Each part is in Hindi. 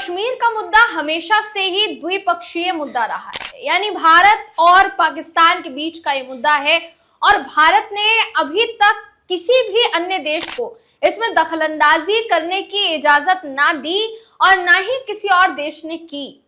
कश्मीर का मुद्दा हमेशा से ही द्विपक्षीय मुद्दा रहा है, यानी भारत और पाकिस्तान के बीच का ये मुद्दा है और भारत ने अभी तक किसी भी अन्य देश को इसमें दखलंदाजी करने की इजाजत ना दी और ना ही किसी और देश ने की।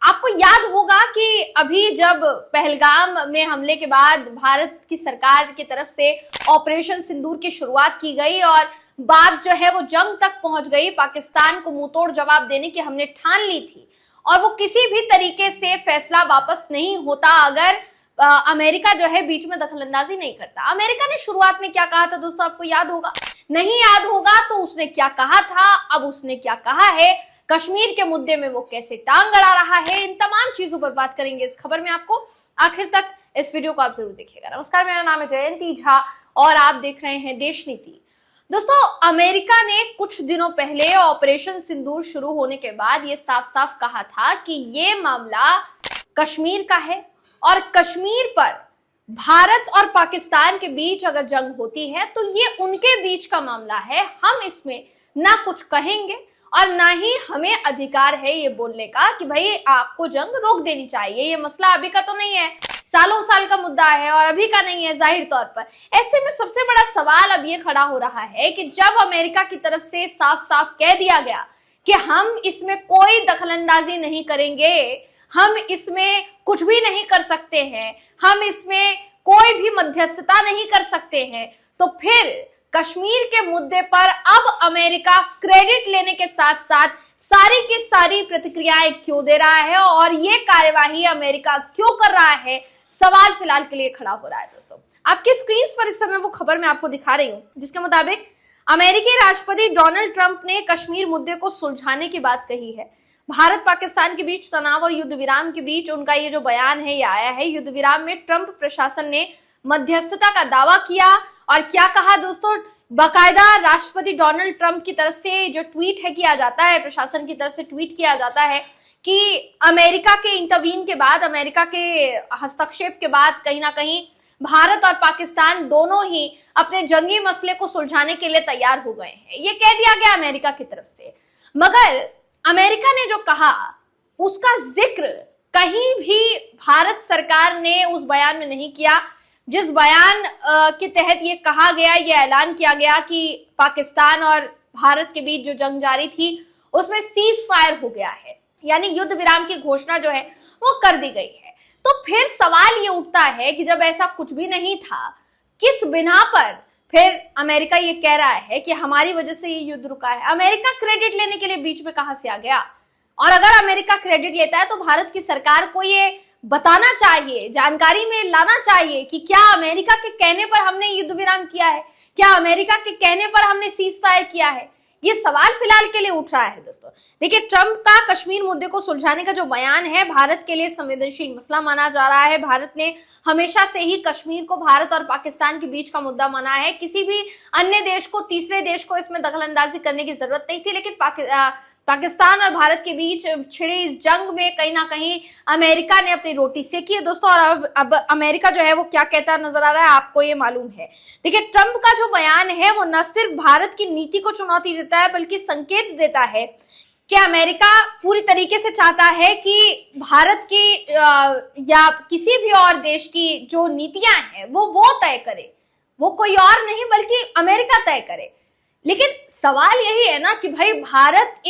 आपको याद होगा कि अभी जब पहलगाम में हमले के बाद भारत की सरकार की तरफ से ऑपरेशन सिंदूर की शुरुआत की गई और बात जो है वो जंग तक पहुंच गई, पाकिस्तान को मुंहतोड़ जवाब देने की हमने ठान ली थी और वो किसी भी तरीके से फैसला वापस नहीं होता अगर अमेरिका जो है बीच में दखलंदाजी नहीं करता। अमेरिका ने शुरुआत में क्या कहा था दोस्तों, आपको याद होगा? नहीं याद होगा तो उसने क्या कहा था, अब उसने क्या कहा है, कश्मीर के मुद्दे में वो कैसे टांग अड़ा रहा है, इन तमाम चीजों पर बात करेंगे इस खबर में। आपको आखिर तक इस वीडियो को आप जरूर देखिएगा। नमस्कार, मेरा नाम है जयंती झा और आप देख रहे हैं देश नीति। दोस्तों, अमेरिका ने कुछ दिनों पहले ऑपरेशन सिंदूर शुरू होने के बाद ये साफ साफ कहा था कि ये मामला कश्मीर का है और कश्मीर पर भारत और पाकिस्तान के बीच अगर जंग होती है तो ये उनके बीच का मामला है। हम इसमें ना कुछ कहेंगे और ना ही हमें अधिकार है ये बोलने का कि भाई आपको जंग रोक देनी चाहिए। ये मसला अभी का तो नहीं है, सालों साल का मुद्दा है और अभी का नहीं है जाहिर तौर पर। ऐसे में सबसे बड़ा सवाल अब ये खड़ा हो रहा है कि जब अमेरिका की तरफ से साफ साफ कह दिया गया कि हम इसमें कोई दखलंदाजी नहीं करेंगे, हम इसमें कुछ भी नहीं कर सकते हैं, हम इसमें कोई भी मध्यस्थता नहीं कर सकते हैं, तो फिर कश्मीर के मुद्दे पर अब अमेरिका क्रेडिट लेने के साथ साथ सारी की सारी प्रतिक्रियाएं क्यों दे रहा है और ये कार्यवाही अमेरिका क्यों कर रहा है, सवाल फिलहाल के लिए खड़ा हो रहा है। दोस्तों, आपकी स्क्रीन पर इस समय वो खबर मैं आपको दिखा रही हूं जिसके मुताबिक अमेरिकी राष्ट्रपति डोनाल्ड ट्रंप ने कश्मीर मुद्दे को सुलझाने की बात कही है। भारत पाकिस्तान के बीच तनाव और युद्ध विराम के बीच उनका ये जो बयान है ये आया है। युद्ध विराम में ट्रंप प्रशासन ने मध्यस्थता का दावा किया और क्या कहा दोस्तों, बाकायदा राष्ट्रपति डोनाल्ड ट्रंप की तरफ से जो ट्वीट है किया जाता है, प्रशासन की तरफ से ट्वीट किया जाता है कि अमेरिका के इंटरवीन के बाद, अमेरिका के हस्तक्षेप के बाद कहीं ना कहीं भारत और पाकिस्तान दोनों ही अपने जंगी मसले को सुलझाने के लिए तैयार हो गए हैं, ये कह दिया गया अमेरिका की तरफ से। मगर अमेरिका ने जो कहा उसका जिक्र कहीं भी भारत सरकार ने उस बयान में नहीं किया जिस बयान के तहत ये कहा गया, ये ऐलान किया गया कि पाकिस्तान और भारत के बीच जो जंग जारी थी उसमें सीज फायर हो गया है, यानी युद्ध विराम की घोषणा जो है वो कर दी गई है। तो फिर सवाल ये उठता है कि जब ऐसा कुछ भी नहीं था, किस बिना पर फिर अमेरिका ये कह रहा है कि हमारी वजह से ये युद्ध रुका है? अमेरिका क्रेडिट लेने के लिए बीच में कहां से आ गया? और अगर अमेरिका क्रेडिट लेता है तो भारत की सरकार को ये बताना चाहिए, जानकारी में लाना चाहिए कि क्या अमेरिका के कहने पर हमने युद्ध विराम किया है, क्या अमेरिका के कहने पर हमने सीज फायर किया है। ये सवाल फिलहाल के लिए उठ रहा है। दोस्तों देखिए, ट्रंप का कश्मीर मुद्दे को सुलझाने का जो बयान है भारत के लिए संवेदनशील मसला माना जा रहा है। भारत ने हमेशा से ही कश्मीर को भारत और पाकिस्तान के बीच का मुद्दा माना है। किसी भी अन्य देश को, तीसरे देश को इसमें दखलंदाजी करने की जरूरत नहीं थी, लेकिन पाकिस्तान और भारत के बीच छिड़ी इस जंग में कहीं ना कहीं अमेरिका ने अपनी रोटी सेकी है दोस्तों। और अब अमेरिका जो है वो क्या कहता नजर आ रहा है आपको ये मालूम है। देखिए, ट्रंप का जो बयान है वो न सिर्फ भारत की नीति को चुनौती देता है बल्कि संकेत देता है कि अमेरिका पूरी तरीके से चाहता है कि भारत की या किसी भी और देश की जो नीतियां हैं वो तय करे, वो कोई और नहीं बल्कि अमेरिका तय करे। लेकिन सवाल यही है ना कि भाई भारत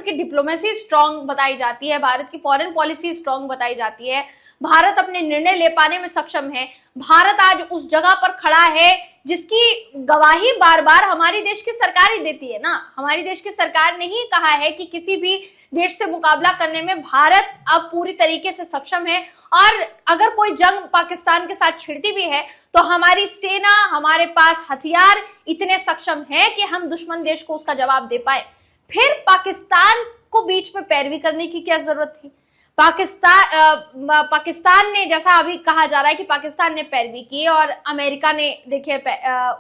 की डिप्लोमेसी स्ट्रांग बताई जाती है, भारत की फॉरेन पॉलिसी स्ट्रांग बताई जाती है, भारत अपने निर्णय ले पाने में सक्षम है, भारत आज उस जगह पर खड़ा है जिसकी गवाही बार बार हमारी देश की सरकार ही देती है ना। हमारी देश की सरकार ने ही कहा है कि किसी भी देश से मुकाबला करने में भारत अब पूरी तरीके से सक्षम है और अगर कोई जंग पाकिस्तान के साथ छिड़ती भी है तो हमारी सेना, हमारे पास हथियार इतने सक्षम है कि हम दुश्मन देश को उसका जवाब दे पाए। फिर पाकिस्तान को बीच में पैरवी करने की क्या जरूरत थी? पाकिस्तान ने, जैसा अभी कहा जा रहा है कि पाकिस्तान ने पैरवी की और अमेरिका ने देखिए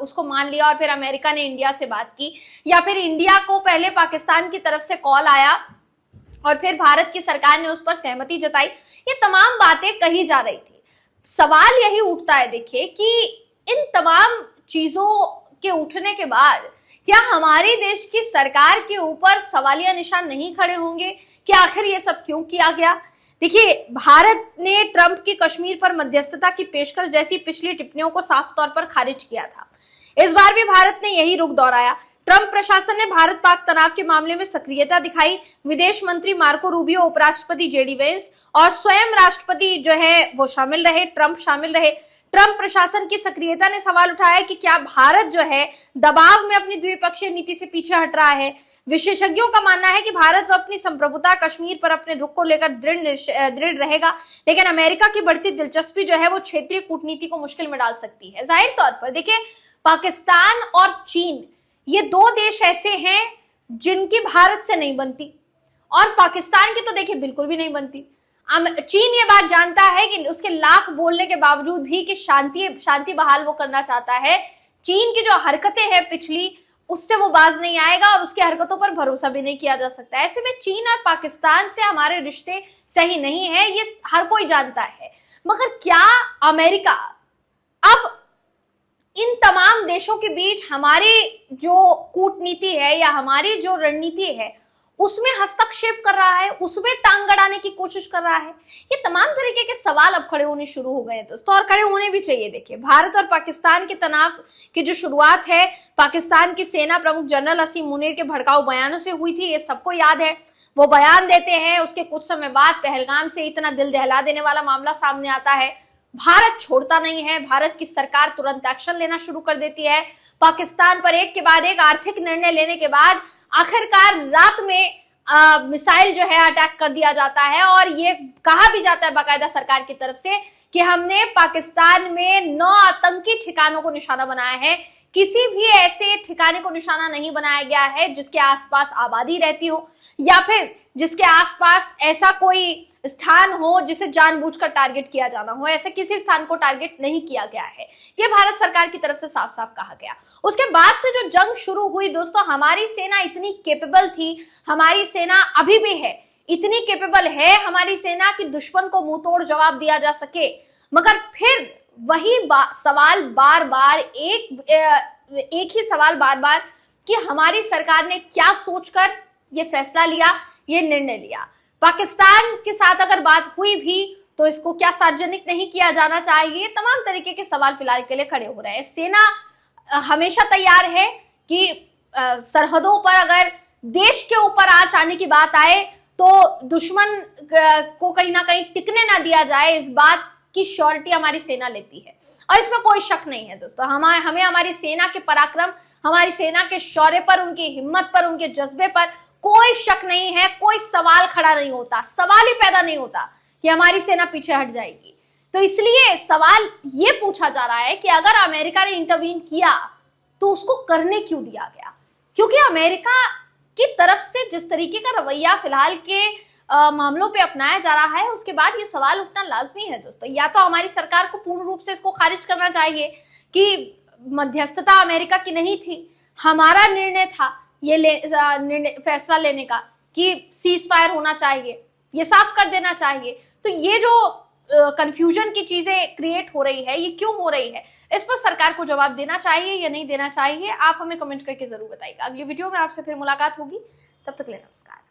उसको मान लिया और फिर अमेरिका ने इंडिया से बात की, या फिर इंडिया को पहले पाकिस्तान की तरफ से कॉल आया और फिर भारत की सरकार ने उस पर सहमति जताई। ये तमाम बातें कही जा रही थी। सवाल यही उठता है देखिए कि इन तमाम चीजों के उठने के बाद क्या हमारे देश की सरकार के ऊपर सवालिया निशान नहीं खड़े होंगे कि आखिर ये सब क्यों किया गया? देखिए, भारत ने ट्रंप की कश्मीर पर मध्यस्थता की पेशकश जैसी पिछली टिप्पणियों को साफ तौर पर खारिज किया था। इस बार भी भारत ने यही रुख दोहराया। ट्रंप प्रशासन ने भारत पाक तनाव के मामले में सक्रियता दिखाई। विदेश मंत्री मार्को रूबियो, उपराष्ट्रपति जेडी वेंस और स्वयं राष्ट्रपति जो है वो शामिल रहे, ट्रंप शामिल रहे। ट्रंप प्रशासन की सक्रियता ने सवाल उठाया कि क्या भारत जो है दबाव में अपनी द्विपक्षीय नीति से पीछे हट रहा है। विशेषज्ञों का मानना है कि भारत अपनी संप्रभुता कश्मीर पर अपने रुख को लेकर दृढ़ रहेगा, लेकिन अमेरिका की बढ़ती दिलचस्पी जो है वो क्षेत्रीय कूटनीति को मुश्किल में डाल सकती है। जाहिर तौर पर देखिए, पाकिस्तान और चीन ये दो देश ऐसे हैं जिनकी भारत से नहीं बनती, और पाकिस्तान की तो देखिए बिल्कुल भी नहीं बनती। चीन ये बात जानता है कि उसके लाख बोलने के बावजूद भी कि शांति बहाल वो करना चाहता है। चीन की जो हरकतें हैं पिछली, उससे वो बाज नहीं आएगा और उसकी हरकतों पर भरोसा भी नहीं किया जा सकता। ऐसे में चीन और पाकिस्तान से हमारे रिश्ते सही नहीं है, ये हर कोई जानता है। मगर क्या अमेरिका अब इन तमाम देशों के बीच हमारी जो कूटनीति है या हमारी जो रणनीति है उसमें हस्तक्षेप कर रहा है, उसमें टांग अड़ाने की कोशिश कर रहा है? ये तमाम तरीके के सवाल अब खड़े होने शुरू हो गए हैं दोस्तों, और खड़े होने भी चाहिए। देखिए, भारत और पाकिस्तान के तनाव की जो शुरुआत है पाकिस्तान की सेना प्रमुख जनरल असीम मुनीर के भड़काऊ बयानों से हुई थी, ये सबको याद है। वो बयान देते हैं, उसके कुछ समय बाद पहलगाम से इतना दिल दहला देने वाला मामला सामने आता है। भारत छोड़ता नहीं है, भारत की सरकार तुरंत एक्शन लेना शुरू कर देती है। पाकिस्तान पर एक के बाद एक आर्थिक निर्णय लेने के बाद आखिरकार रात में मिसाइल जो है अटैक कर दिया जाता है, और ये कहा भी जाता है बाकायदा सरकार की तरफ से कि हमने पाकिस्तान में 9 आतंकी ठिकानों को निशाना बनाया है। किसी भी ऐसे ठिकाने को निशाना नहीं बनाया गया है जिसके आसपास आबादी रहती हो या फिर जिसके आसपास ऐसा कोई स्थान हो जिसे जानबूझकर टारगेट किया जाना हो। ऐसे किसी स्थान को टारगेट नहीं किया गया है, ये भारत सरकार की तरफ से साफ साफ कहा गया। उसके बाद से जो जंग शुरू हुई दोस्तों, हमारी सेना इतनी केपेबल थी, हमारी सेना अभी भी है, इतनी केपेबल है हमारी सेना कि दुश्मन को मुंह तोड़ जवाब दिया जा सके। मगर फिर वही सवाल बार बार एक ही सवाल बार बार कि हमारी सरकार ने क्या सोचकर ये फैसला लिया, ये निर्णय लिया। पाकिस्तान के साथ अगर बात हुई भी तो इसको क्या सार्वजनिक नहीं किया जाना चाहिए? तमाम तरीके के सवाल फिलहाल के लिए खड़े हो रहे हैं। सेना हमेशा तैयार है कि सरहदों पर अगर देश के ऊपर आंच आने की बात आए तो दुश्मन को कहीं ना कहीं टिकने ना दिया जाए, इस बात की श्योरिटी हमारी सेना लेती है, और इसमें कोई शक नहीं है दोस्तों। हमें हमारी सेना के पराक्रम, हमारी सेना के शौर्य पर, उनकी हिम्मत पर, उनके जज्बे पर कोई शक नहीं है, कोई सवाल खड़ा नहीं होता, सवाल ही पैदा नहीं होता कि हमारी सेना पीछे हट जाएगी। तो इसलिए सवाल ये पूछा जा रहा है कि अगर अमेरिका ने इंटरवीन किया तो उसको करने क्यों दिया गया? क्योंकि अमेरिका की तरफ से जिस तरीके का रवैया फिलहाल के मामलों पे अपनाया जा रहा है, उसके बाद ये सवाल उठना लाजमी है दोस्तों। या तो हमारी सरकार को पूर्ण रूप से इसको खारिज करना चाहिए कि मध्यस्थता अमेरिका की नहीं थी, हमारा निर्णय था ये फैसला लेने का कि सीज फायर होना चाहिए, ये साफ कर देना चाहिए। तो ये जो कंफ्यूजन की चीजें क्रिएट हो रही है, ये क्यों हो रही है, इस पर सरकार को जवाब देना चाहिए या नहीं देना चाहिए? आप हमें कमेंट करके जरूर बताइएगा। अगली वीडियो में आपसे फिर मुलाकात होगी, तब तक के लिए नमस्कार।